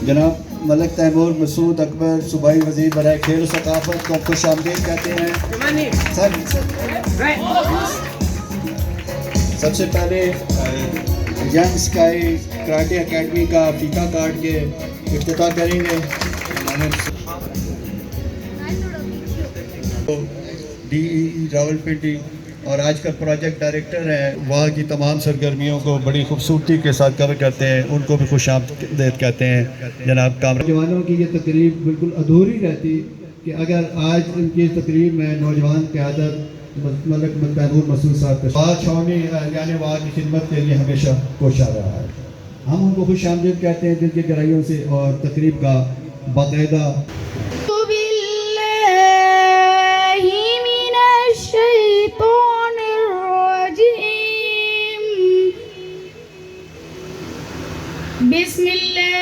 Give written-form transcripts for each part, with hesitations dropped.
جناب ملک تیمور مسعود اکبر صوبائی وزیر برائے کھیل و ثقافت کو خوش آمدید کہتے ہیں. سب سے پہلے ینگ اسکائی کراٹے اکیڈمی کا فیتا کاٹ کے افتتاح کریں گے. ڈی ای راولپنڈی اور آج کل پروجیکٹ ڈائریکٹر ہیں، وہاں کی تمام سرگرمیوں کو بڑی خوبصورتی کے ساتھ کور کرتے ہیں، ان کو بھی خوش آمدید کہتے ہیں. جناب کامران نوجوانوں کی یہ تقریب بالکل ادھوری رہتی کہ اگر آج ان کی تقریب میں نوجوان قیادت ملک تیمور مسعود صاحب کا بات چھوڑنے یعنی وہاں کی خدمت کے لیے ہمیشہ کوشاں رہا ہے. ہم ان کو خوش آمدید کہتے ہیں دل کی گہرائیوں سے، اور تقریب کا باقاعدہ بسم اللہ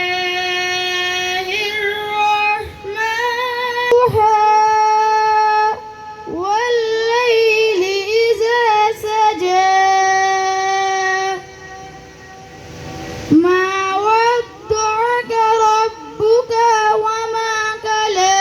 الرحمن واللیل اذا سجى ما ودعك ربك وما قلى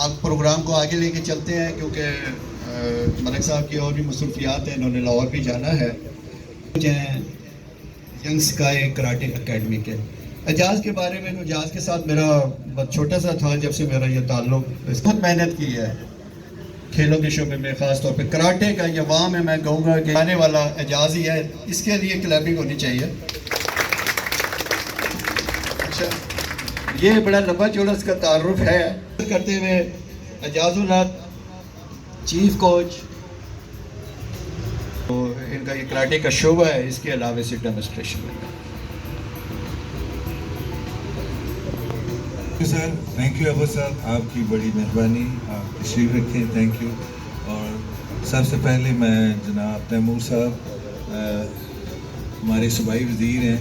آپ پروگرام کو آگے لے کے چلتے ہیں کیونکہ ملک صاحب کی اور بھی مصروفیات ہیں، انہوں نے لاہور بھی جانا ہے. ینگ اسکائی کراٹے اکیڈمی کے اعجاز کے بارے میں، اعجاز کے ساتھ میرا بہت چھوٹا سا تھا جب سے میرا یہ تعلق. بہت محنت کی ہے کھیلوں کے شعبے میں، خاص طور پہ کراٹے کا. یہ وہاں میں کہوں گا کہ آنے والا اعجاز ہی ہے، اس کے لیے کلیپنگ ہونی چاہیے. اچھا، یہ بڑا لمبا چوڑا اس کا تعارف ہے. کرتے ہوئے اعجاز الحق چیف کوچ، ان کا یہ کراٹے کا شعبہ ہے، اس کے علاوہ سے ڈیمونسٹریشن میں. سر تھینک یو ابو صاحب، آپ کی بڑی مہربانی، آپ تشریف رکھیں، تھینک یو. اور سب سے پہلے میں جناب تیمور صاحب ہمارے صوبائی وزیر ہیں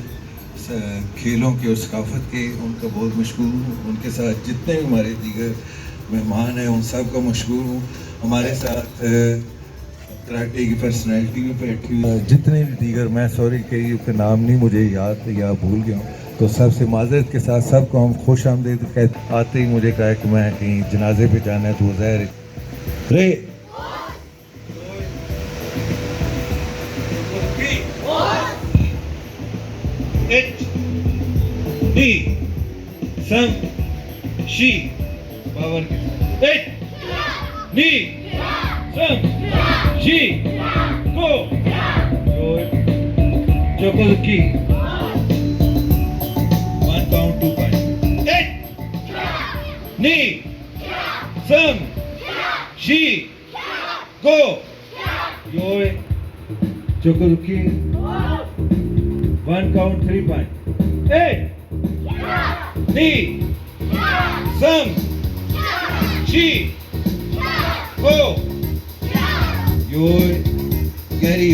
کھیلوں کے اور ثقافت کے، ان کا بہت مشکور ہوں. ان کے ساتھ جتنے بھی ہمارے دیگر مہمان ہیں ان سب کا مشکور ہوں. ہمارے ساتھ کراٹے کی پرسنالٹی بھی بیٹھی ہوئی، جتنے بھی دیگر، میں سوری کہ یہ نام نہیں مجھے یاد یا بھول گیا ہوں، تو سب سے معذرت کے ساتھ سب کو ہم خوش آمدید کہتے. آتے ہی مجھے کہا کہ میں کہیں جنازے پہ جانا ہے تو ظاہر رے ڈی سم شی پاور ایٹ ڈی سم شی کو چوکل کی 1 count 2 point ایٹ نی سم شی کو یو چوکل کی 1 count 3 point ایٹ نی سم شی کو یو گیری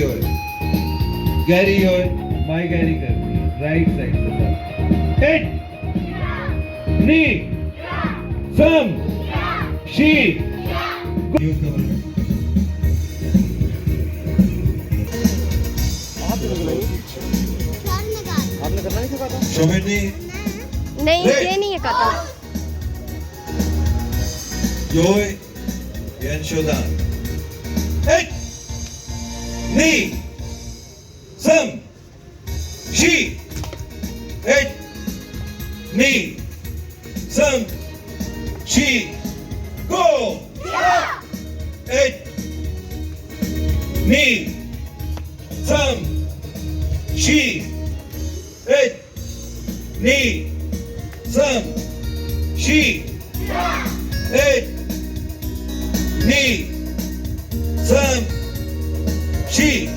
ہوئے مائی گیری کرتی ہے رائٹ سائڈ سے سب ایٹ نی سم شی نہیں یہ نہیں ہے کہتا جوئے ین شودان ایٹ نی سم شی ایٹ نی سم She. Go. It. Knee. Some. She. It. Knee. Some. She. It. Knee. Some. She.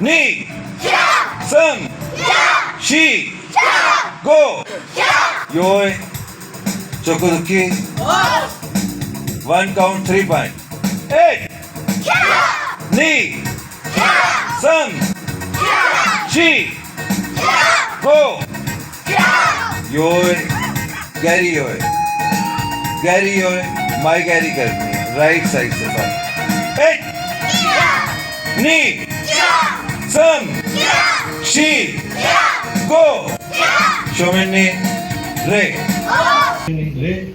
Knee. Some. She. Go. Yoi. Chokoduki. 1 count 3 point. 8. Knee. Some. She. Go. Yoi. Gary yoi. Gary yoi. My Gary karni hai. Right side se baat. 8. Knee. Some. She. Go. Shomini. Ray. Ray.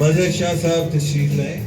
مظہر شاہ صاحب تشریف لائیں.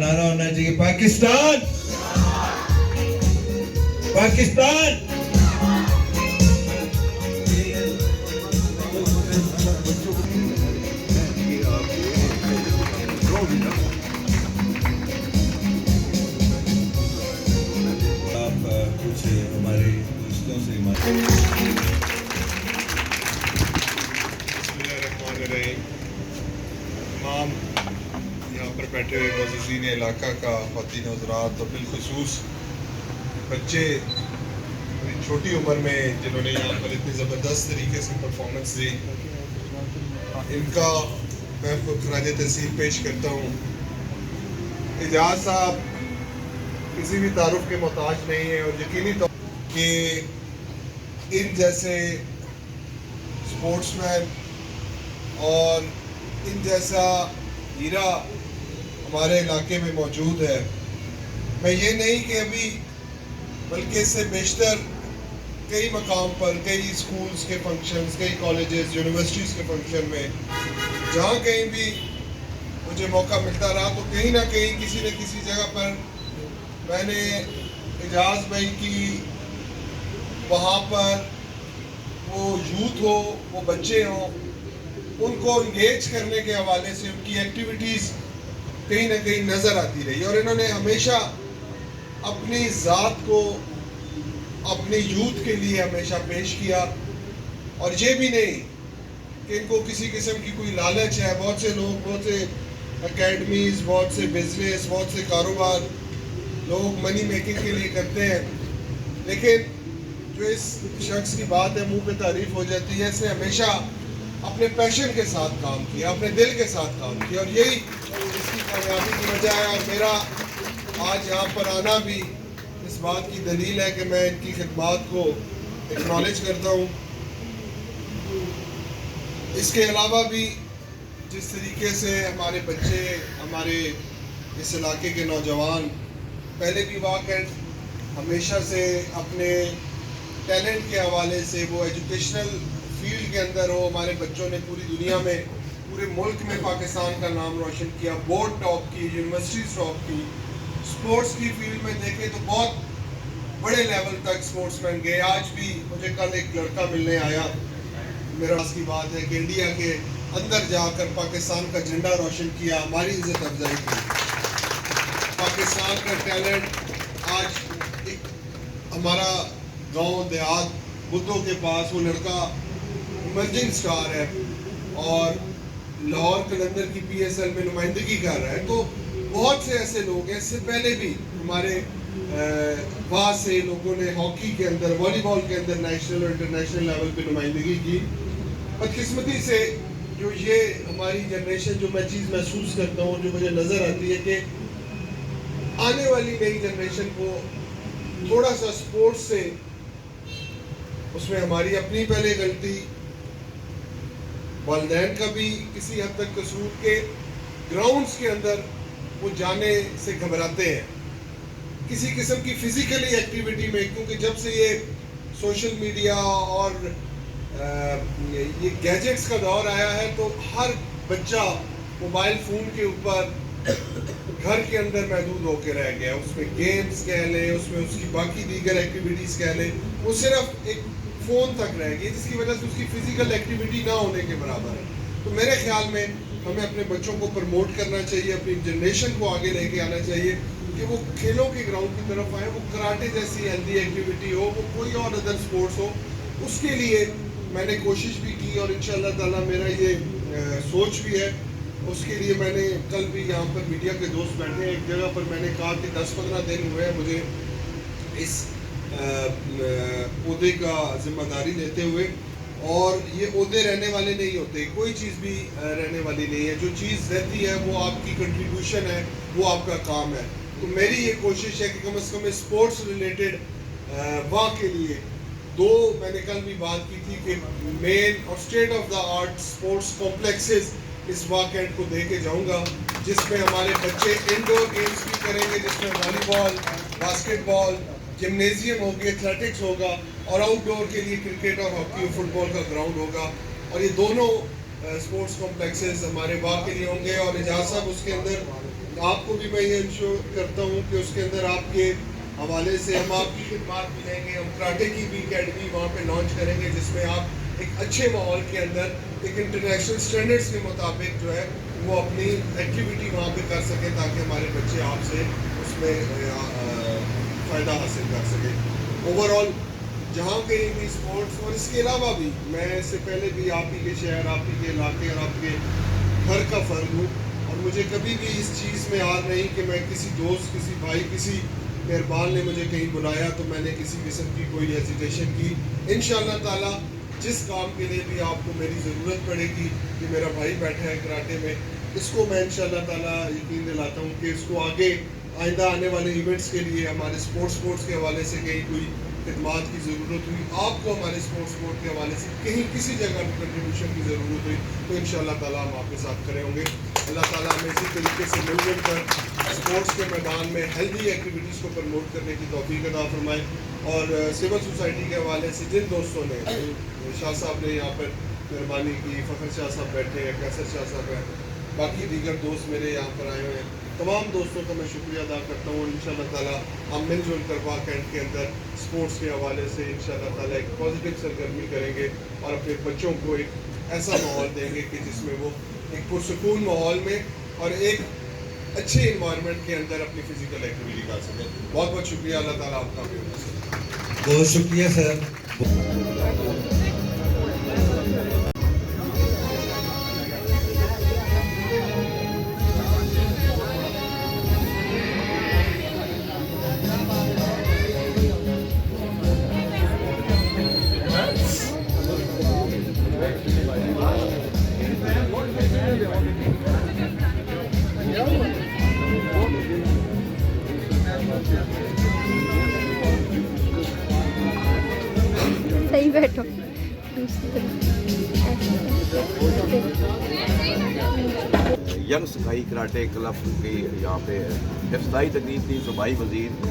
نعرہ ہونا چاہیے پاکستان پاکستان. آپ کچھ ہمارے دوستوں سے تمام یہاں پر بیٹھے ہوئے معززین علاقہ کا خواتین حضرات اور بالخصوص بچے چھوٹی عمر میں جنہوں نے یہاں پر اتنی زبردست طریقے سے پرفارمنس دی، ان کا میں خراج تحسین پیش کرتا ہوں. اعجاز صاحب کسی بھی تعارف کے محتاج نہیں ہیں اور یقینی طور کہ ان جیسے اسپورٹس مین اور ان جیسا ہیرا ہمارے علاقے میں موجود ہے. میں یہ نہیں کہ ابھی بلکہ اس سے بیشتر کئی مقام پر کئی اسکولز کے فنکشنز، کئی کالجز، یونیورسٹیز کے فنکشن میں جہاں کہیں بھی مجھے موقع ملتا رہا تو کہیں نہ کہیں کسی نہ کسی جگہ پر میں نے اعجاز بھائی کی وہاں پر وہ یوتھ ہو، وہ بچے ہوں، ان کو انگیج کرنے کے حوالے سے ان کی ایکٹیویٹیز کہیں نہ کہیں نظر آتی رہی. اور انہوں نے ہمیشہ اپنی ذات کو اپنی یوتھ کے لیے ہمیشہ پیش کیا. اور یہ بھی نہیں کہ ان کو کسی قسم کی کوئی لالچ ہے. بہت سے لوگ، بہت سے اکیڈمیز، بہت سے بزنس، بہت سے کاروبار لوگ منی میکنگ کے لیے کرتے ہیں، لیکن جو اس شخص کی بات ہے منہ پہ تعریف ہو جاتی ہے. اس نے ہمیشہ اپنے پیشن کے ساتھ کام کیا، اپنے دل کے ساتھ کام کیا، اور یہی اس کی کامیابی کی وجہ ہے. اور میرا آج یہاں پر آنا بھی اس بات کی دلیل ہے کہ میں ان کی خدمات کو اکنالج کرتا ہوں. اس کے علاوہ بھی جس طریقے سے ہمارے بچے، ہمارے اس علاقے کے نوجوان پہلے بھی واقع ہمیشہ سے اپنے ٹیلنٹ کے حوالے سے وہ ایجوکیشنل فیلڈ کے اندر ہو، ہمارے بچوں نے پوری دنیا میں، پورے ملک میں پاکستان کا نام روشن کیا، بورڈ ٹاپ کی، یونیورسٹیز ٹاپ کی. سپورٹس کی فیلڈ میں دیکھیں تو بہت بڑے لیول تک سپورٹس مین گئے. آج بھی مجھے کل ایک لڑکا ملنے آیا، میرا اس کی بات ہے کہ انڈیا کے اندر جا کر پاکستان کا جھنڈا روشن کیا، ہماری عزت افزائی کی. پاکستان کا ٹیلنٹ آج ایک ہمارا گاؤں دیہات بدھوں کے پاس وہ لڑکا ایمرجنگ سٹار ہے اور لاہور کلندر کی پی ایس ایل میں نمائندگی کر رہا ہے. تو بہت سے ایسے لوگ ہیں. اس سے پہلے بھی ہمارے بہت سے لوگوں نے ہاکی کے اندر، والی بال کے اندر نیشنل اور انٹرنیشنل لیول پہ نمائندگی کی. بدقسمتی سے جو یہ ہماری جنریشن، جو میں چیز محسوس کرتا ہوں، جو مجھے نظر آتی ہے کہ آنے والی نئی جنریشن کو تھوڑا سا سپورٹس سے، اس میں ہماری اپنی پہلے غلطی، والدین کا بھی کسی حد تک قصور، کے گراؤنڈز کے اندر وہ جانے سے گھبراتے ہیں کسی قسم کی فزیکلی ایکٹیویٹی میں. کیونکہ جب سے یہ سوشل میڈیا اور یہ گیجٹس کا دور آیا ہے تو ہر بچہ موبائل فون کے اوپر گھر کے اندر محدود ہو کے رہ گیا. اس میں گیمز کہہ لیں، اس میں اس کی باقی دیگر ایکٹیویٹیز کہہ لیں، وہ صرف ایک فون تک رہ گئی، جس کی وجہ سے اس کی فزیکل ایکٹیویٹی نہ ہونے کے برابر ہے. تو میرے خیال میں ہمیں اپنے بچوں کو پروموٹ کرنا چاہیے، اپنی جنریشن کو آگے لے کے آنا چاہیے کہ وہ کھیلوں کے گراؤنڈ کی طرف آئے. وہ کراٹے جیسی ہیلدی ایکٹیویٹی ہو، وہ کوئی اور ادر سپورٹس ہو. اس کے لیے میں نے کوشش بھی کی اور انشاءاللہ تعالیٰ میرا یہ سوچ بھی ہے اس کے لیے میں نے کل بھی یہاں پر میڈیا کے دوست بیٹھے ہیں ایک جگہ پر میں نے کہا کہ 10-15 دن ہوئے ہیں مجھے اس عہدے کا ذمہ داری لیتے ہوئے، اور یہ عہدے رہنے والے نہیں ہوتے، کوئی چیز بھی رہنے والی نہیں ہے، جو چیز رہتی ہے وہ آپ کی کنٹریبیوشن ہے، وہ آپ کا کام ہے۔ تو میری یہ کوشش ہے کہ کم از کم اسپورٹس ریلیٹڈ وہاں کے لیے میں نے کل بھی بات کی تھی کہ مین اور state of the art sports complexes اس واقعات کو دے کے جاؤں گا، جس میں ہمارے بچے انڈور گیمز بھی کریں گے، جس میں والی بال، باسکٹ بال، جمنیزیم ہوگی، ایتھلیٹکس ہوگا، اور آؤٹ ڈور کے لیے کرکٹ اور ہاکی اور فٹ بال کا گراؤنڈ ہوگا، اور یہ دونوں اسپورٹس کمپلیکسز ہمارے وہاں کے لیے ہوں گے۔ اور اعجاز صاحب اس کے اندر آپ کو بھی میں یہ انشور کرتا ہوں کہ اس کے اندر آپ کے حوالے سے ہم آپ کی خدمات بھی لیں گے، ہم کراٹے کی بھی اکیڈمی وہاں پہ لانچ کریں گے، جس میں آپ ایک اچھے ماحول کے اندر ایک انٹرنیشنل سٹینڈرڈز کے مطابق جو ہے وہ اپنی ایکٹیویٹی وہاں پہ کر سکیں، تاکہ ہمارے بچے آپ سے اس میں فائدہ حاصل کر سکیں۔ اوور آل جہاں کہیں بھی اسپورٹس، اور اس کے علاوہ بھی میں اس سے پہلے بھی آپ ہی کے شہر، آپ ہی کے علاقے اور آپ کے گھر کا فرد ہوں، اور مجھے کبھی بھی اس چیز میں آر نہیں کہ میں کسی دوست، کسی بھائی، کسی مہربان نے مجھے کہیں بلایا تو میں نے کسی قسم کی کوئی ہیزیٹیشن کی۔ انشاءاللہ تعالی جس کام کے لیے بھی آپ کو میری ضرورت پڑے گی، کہ میرا بھائی بیٹھا ہے کراٹے میں، اس کو میں انشاءاللہ تعالی یقین دلاتا ہوں کہ اس کو آگے آئندہ آنے والے ایونٹس کے لیے ہمارے اسپورٹس کے حوالے سے کہیں کوئی خدمات کی ضرورت ہوئی، آپ کو ہمارے اسپورٹ کے حوالے سے کہیں کسی جگہ بھی کنٹریبیوشن کی ضرورت ہوئی، تو انشاءاللہ تعالیٰ ہم آپ کے ساتھ کھڑے ہوں گے۔ اللہ تعالیٰ ہمیں اسی طریقے سے مل جل کر اسپورٹس کے میدان میں ہیلدی ایکٹیویٹیز کو پروموٹ کرنے کی توفیق عطا فرمائے۔ اور سول سوسائٹی کے حوالے سے جن دوستوں نے، شاہ صاحب نے یہاں پر مہربانی کی، فخر شاہ صاحب بیٹھے ہیں، کیسر شاہ صاحب ہیں، باقی دیگر دوست میرے یہاں پر آئے ہوئے ہیں، تمام دوستوں کا میں شکریہ ادا کرتا ہوں۔ انشاءاللہ تعالیٰ ہم مل جل کر واقعات کے اندر اسپورٹس کے حوالے سے انشاءاللہ تعالیٰ ایک پازیٹیو سرگرمی کریں گے، اور اپنے بچوں کو ایک ایسا ماحول دیں گے کہ جس میں وہ ایک پرسکون ماحول میں اور ایک اچھے انوائرمنٹ کے اندر اپنی فزیکل ایکٹیویٹی کر سکیں۔ بہت بہت شکریہ، اللہ تعالیٰ آپ کا بھی ہونا۔ بہت شکریہ سر۔ صحیح بیٹھو۔ ینگ سکھائی کراٹے کلب کی یہاں پہ افتتاحی تقریب تھی۔ صوبائی وزیر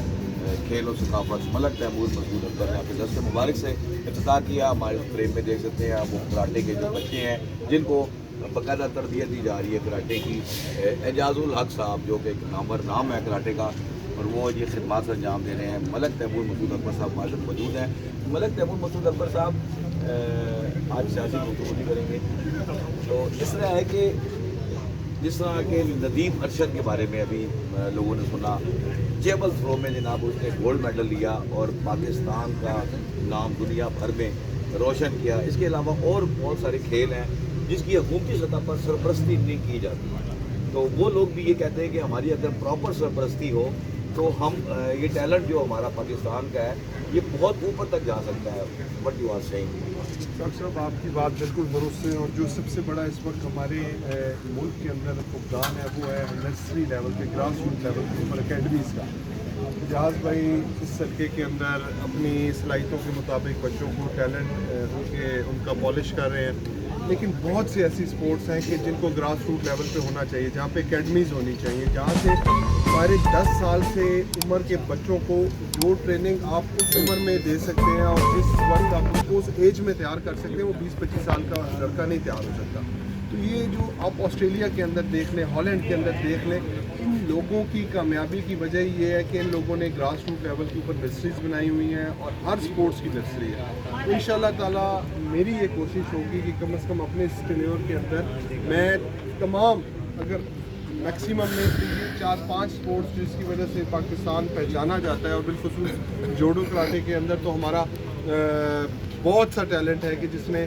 کھیل و ثقافت ملک تیمور مسعود اکبر نے یہاں پہ دست مبارک سے افتتاح کیا۔ ہمارے فریم میں دیکھ سکتے ہیں آپ، وہ کراٹے کے جو بچے ہیں جن کو باقاعدہ تربیت دی جا رہی ہے کراٹے کی۔ اعجاز الحق صاحب جو کہ ایک نامور نام ہے کراٹے کا، اور وہ یہ خدمات انجام دے رہے ہیں۔ ملک تیمور مسعود اکبر صاحب ہمارے ساتھ موجود ہیں۔ ملک تیمور مسعود اکبر صاحب آج سیاسی گفتگو نہیں کریں گے، تو اس طرح ہے کہ جس طرح کہ ندیم ارشد کے بارے میں ابھی لوگوں نے سنا، جیبل تھرو میں جناب اس نے گولڈ میڈل لیا اور پاکستان کا نام دنیا بھر میں روشن کیا۔ اس کے علاوہ اور بہت سارے کھیل ہیں جس کی حکومتی سطح پر سرپرستی نہیں کی جاتی، تو وہ لوگ بھی یہ کہتے ہیں کہ ہماری اگر پراپر سرپرستی ہو تو ہم یہ ٹیلنٹ جو ہمارا پاکستان کا ہے یہ بہت اوپر تک جا سکتا ہے۔ What you are seeing? Doctor صاحب آپ کی بات بالکل درست ہے، اور جو سب سے بڑا اس وقت ہمارے ملک کے اندر فقدان ہے وہ ہے نرسری لیول پہ، گراس روٹ لیول کے اوپر اکیڈمیز کا۔ اعجاز بھائی اس سرکے کے اندر اپنی صلاحیتوں کے مطابق بچوں کو ٹیلنٹ ان کا پالش کر رہے ہیں، لیکن بہت سی ایسی سپورٹس ہیں کہ جن کو گراس روٹ لیول پہ ہونا چاہیے، جہاں پہ اکیڈمیز ہونی چاہیے، جہاں سے ہمارے 10 سال سے عمر کے بچوں کو جو ٹریننگ آپ اس عمر میں دے سکتے ہیں اور جس وقت آپ کو اس ایج میں تیار کر سکتے ہیں، وہ 20-25 سال کا لڑکا نہیں تیار ہو سکتا۔ تو یہ جو آپ آسٹریلیا کے اندر دیکھ لیں، ہالینڈ کے اندر دیکھ لیں، ان لوگوں کی کامیابی کی وجہ یہ ہے کہ ان لوگوں نے گراس روٹ لیول کے اوپر نرسریز بنائی ہوئی ہیں، اور ہر سپورٹس کی نرسری ہے۔ تو انشاءاللہ تعالیٰ میری یہ کوشش ہوگی کہ کم از کم اپنے اس ٹینیور کے اندر میں تمام، اگر میکسیمم میں 4-5 سپورٹس جس کی وجہ سے پاکستان پہچانا جاتا ہے، اور بالخصوص جوڈو کراٹے کے اندر تو ہمارا بہت سا ٹیلنٹ ہے کہ جس میں